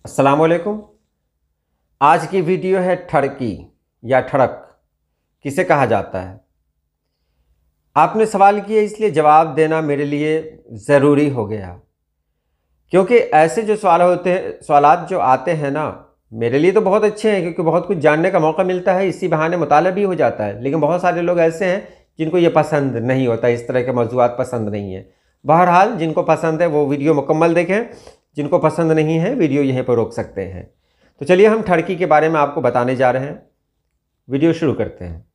अस्सलाम वालेकुम। आज की वीडियो है ठड़की या ठड़क किसे कहा जाता है। आपने सवाल किया इसलिए जवाब देना मेरे लिए ज़रूरी हो गया, क्योंकि ऐसे जो सवाल होते हैं, सवालात जो आते हैं ना, मेरे लिए तो बहुत अच्छे हैं क्योंकि बहुत कुछ जानने का मौका मिलता है, इसी बहाने मुताला भी हो जाता है। लेकिन बहुत सारे लोग ऐसे हैं जिनको ये पसंद नहीं होता, इस तरह के मौज़ूआत पसंद नहीं है। बहरहाल जिनको पसंद है वो वीडियो मुकम्मल देखें, जिनको पसंद नहीं है वीडियो यहीं पर रोक सकते हैं। तो चलिए हम ठड़की के बारे में आपको बताने जा रहे हैं। वीडियो शुरू करते हैं।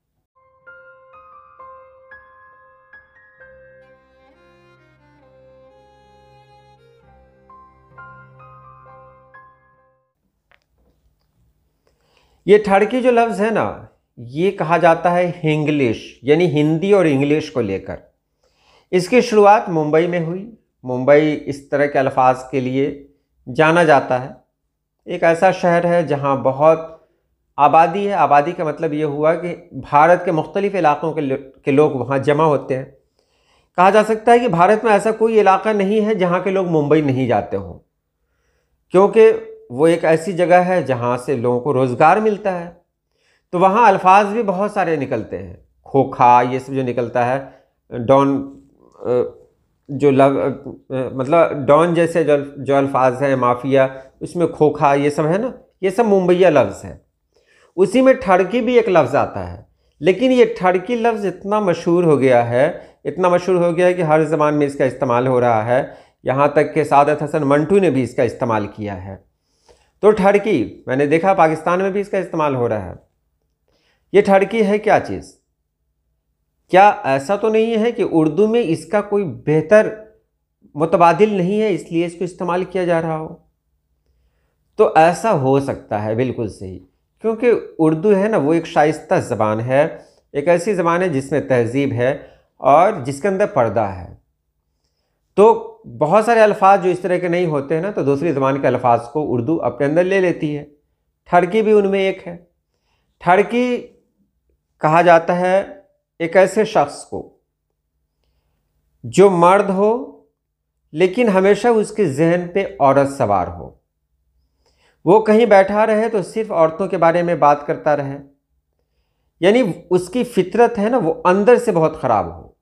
ये ठड़की जो लफ्ज़ है ना, ये कहा जाता है हिंग्लिश यानी हिंदी और इंग्लिश को लेकर। इसकी शुरुआत मुंबई में हुई। मुंबई इस तरह के अल्फाज के लिए जाना जाता है। एक ऐसा शहर है जहाँ बहुत आबादी है। आबादी का मतलब ये हुआ कि भारत के मुख्तलिफ़ इलाक़ों के लोग वहाँ जमा होते हैं। कहा जा सकता है कि भारत में ऐसा कोई इलाका नहीं है जहाँ के लोग मुंबई नहीं जाते हों, क्योंकि वो एक ऐसी जगह है जहाँ से लोगों को रोज़गार मिलता है। तो वहाँ अल्फाज भी बहुत सारे निकलते हैं। खोखा ये सब जो निकलता है, डॉन जो मतलब डॉन जैसे जो अल्फाज हैं, माफिया, उसमें खोखा ये सब है ना, ये सब मुंबईया लफ्ज़ है। उसी में ठड़की भी एक लफ्ज़ आता है। लेकिन ये ठड़की लफ्ज़ इतना मशहूर हो गया है, इतना मशहूर हो गया है कि हर ज़बान में इसका इस्तेमाल हो रहा है। यहाँ तक कि सादत हसन मंटू ने भी इसका इस्तेमाल किया है। तो ठड़की मैंने देखा पाकिस्तान में भी इसका इस्तेमाल हो रहा है। ये ठड़की है क्या चीज़? क्या ऐसा तो नहीं है कि उर्दू में इसका कोई बेहतर मुतबादिल नहीं है इसलिए इसको इस्तेमाल किया जा रहा हो? तो ऐसा हो सकता है, बिल्कुल सही, क्योंकि उर्दू है ना, वो एक शाइस्ता ज़बान है, एक ऐसी ज़बान है जिसमें तहज़ीब है और जिसके अंदर पर्दा है। तो बहुत सारे अल्फाज जो इस तरह के नहीं होते हैं ना, तो दूसरी ज़बान के अल्फाज को उर्दू अपने अंदर ले लेती है। ठड़की भी उनमें एक है। ठड़की कहा जाता है एक ऐसे शख्स को जो मर्द हो लेकिन हमेशा उसके जहन पे औरत सवार हो। वो कहीं बैठा रहे तो सिर्फ औरतों के बारे में बात करता रहे, यानी उसकी फितरत है ना, वो अंदर से बहुत ख़राब हो।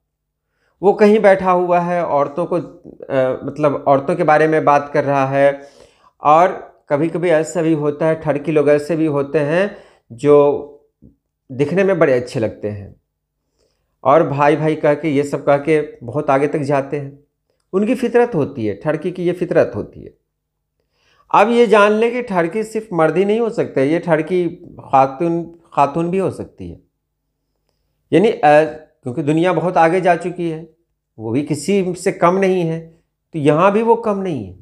वो कहीं बैठा हुआ है, औरतों को मतलब औरतों के बारे में बात कर रहा है। और कभी कभी ऐसा भी होता है, ठड़की लोग ऐसे भी होते हैं जो दिखने में बड़े अच्छे लगते हैं और भाई भाई कह के ये सब कह के बहुत आगे तक जाते हैं। उनकी फितरत होती है, ठड़की की ये फितरत होती है। अब ये जान लें कि ठड़की सिर्फ मर्द ही नहीं हो सकते, ये ठड़की खातून भी हो सकती है। यानी क्योंकि दुनिया बहुत आगे जा चुकी है, वो भी किसी से कम नहीं है, तो यहाँ भी वो कम नहीं है।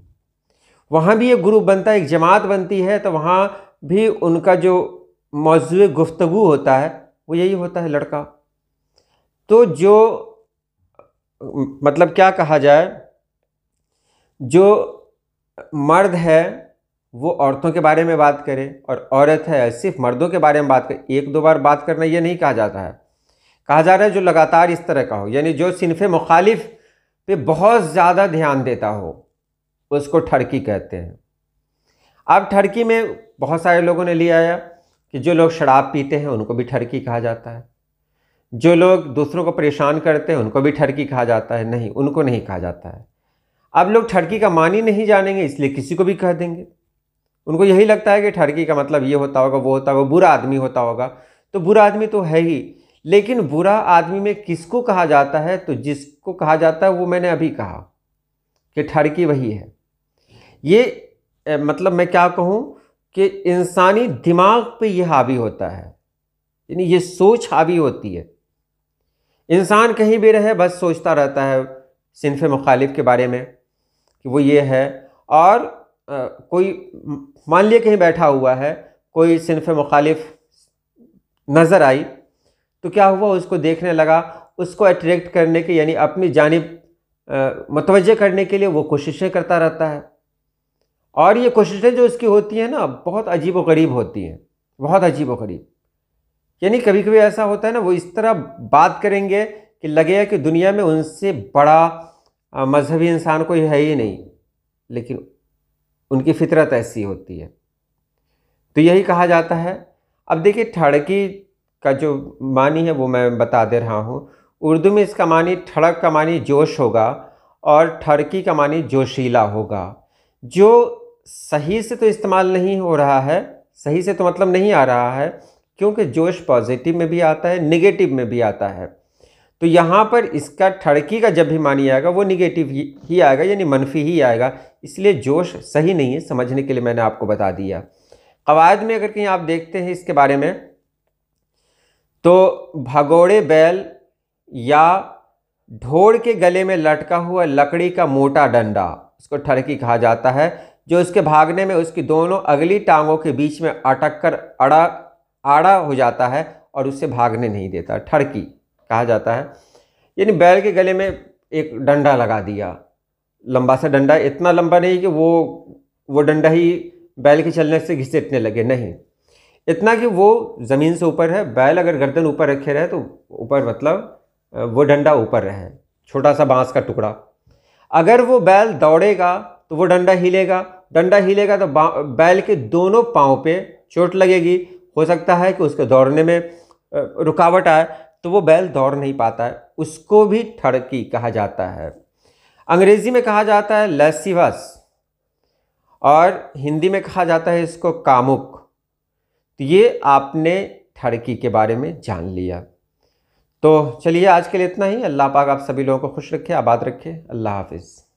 वहाँ भी एक ग्रुप बनता है, एक जमात बनती है, तो वहाँ भी उनका जो मौजूद गुफ्तगू होता है वो यही होता है, लड़का। तो जो मतलब क्या कहा जाए, जो मर्द है वो औरतों के बारे में बात करे और औरत है सिर्फ मर्दों के बारे में बात करे। एक दो बार बात करना ये नहीं कहा जाता है, कहा जा रहा है जो लगातार इस तरह का हो, यानी जो सिनफ़े मुखालिफ पे बहुत ज़्यादा ध्यान देता हो, उसको ठड़की कहते हैं। अब ठड़की में बहुत सारे लोगों ने लिया आया कि जो लोग शराब पीते हैं उनको भी ठड़की कहा जाता है, जो लोग दूसरों को परेशान करते हैं उनको भी ठड़की कहा जाता है। नहीं, उनको नहीं कहा जाता है। अब लोग ठड़की का मानी नहीं जानेंगे इसलिए किसी को भी कह देंगे। उनको यही लगता है कि ठड़की का मतलब ये होता होगा, वो होता होगा, बुरा आदमी होता होगा। तो बुरा आदमी तो है ही, लेकिन बुरा आदमी में किसको कहा जाता है? तो जिसको कहा जाता है वो मैंने अभी कहा कि ठड़की वही है। ये मतलब मैं क्या कहूँ कि इंसानी दिमाग पे ये हावी होता है, यानी ये सोच हावी होती है। इंसान कहीं भी रहे बस सोचता रहता है सिनफ़े मुखालिफ के बारे में कि वो ये है। और कोई मान लिया कहीं बैठा हुआ है, कोई सिनफ़े मुखालिफ नज़र आई तो क्या हुआ, उसको देखने लगा, उसको अट्रैक्ट करने के यानी अपनी जानिब मुतवज्जे करने के लिए वो कोशिशें करता रहता है। और ये कोशिशें जो उसकी होती हैं ना, बहुत अजीब व गरीब होती हैं, बहुत अजीब व गरीब। यानी कभी कभी ऐसा होता है ना, वो इस तरह बात करेंगे कि लगेगा कि दुनिया में उनसे बड़ा मजहबी इंसान कोई है ही नहीं, लेकिन उनकी फितरत ऐसी होती है। तो यही कहा जाता है। अब देखिए ठड़की का जो मानी है वो मैं बता दे रहा हूँ। उर्दू में इसका मानी, ठड़क का मानी जोश होगा और ठड़की का मानी जोशीला होगा। जो सही से तो इस्तेमाल नहीं हो रहा है, सही से तो मतलब नहीं आ रहा है, क्योंकि जोश पॉजिटिव में भी आता है, निगेटिव में भी आता है। तो यहाँ पर इसका ठड़की का जब भी मानी आएगा वो निगेटिव ही आएगा, यानी मनफी ही आएगा। इसलिए जोश सही नहीं है, समझने के लिए मैंने आपको बता दिया। कवायद में अगर कहीं आप देखते हैं इसके बारे में, तो भगोड़े बैल या ढोर के गले में लटका हुआ लकड़ी का मोटा डंडा, उसको ठड़की कहा जाता है, जो उसके भागने में उसकी दोनों अगली टांगों के बीच में अटक कर आड़ा हो जाता है और उससे भागने नहीं देता, ठड़की कहा जाता है। यानी बैल के गले में एक डंडा लगा दिया, लंबा सा डंडा, इतना लंबा नहीं कि वो डंडा ही बैल के चलने से घिसटने लगे, नहीं, इतना कि वो ज़मीन से ऊपर है। बैल अगर गर्दन ऊपर रखे रहे तो ऊपर, मतलब वो डंडा ऊपर रहे, छोटा सा बांस का टुकड़ा। अगर वो बैल दौड़ेगा तो वो डंडा हिलेगा, डंडा हिलेगा तो बैल के दोनों पाँव पे चोट लगेगी, हो सकता है कि उसके दौड़ने में रुकावट आए, तो वो बैल दौड़ नहीं पाता है, उसको भी ठड़की कहा जाता है। अंग्रेजी में कहा जाता है लैसिवस और हिंदी में कहा जाता है इसको कामुक। तो ये आपने ठड़की के बारे में जान लिया। तो चलिए आज के लिए इतना ही। अल्लाह पाक आप सभी लोगों को खुश रखे, आबाद रखे। अल्लाह हाफिज़।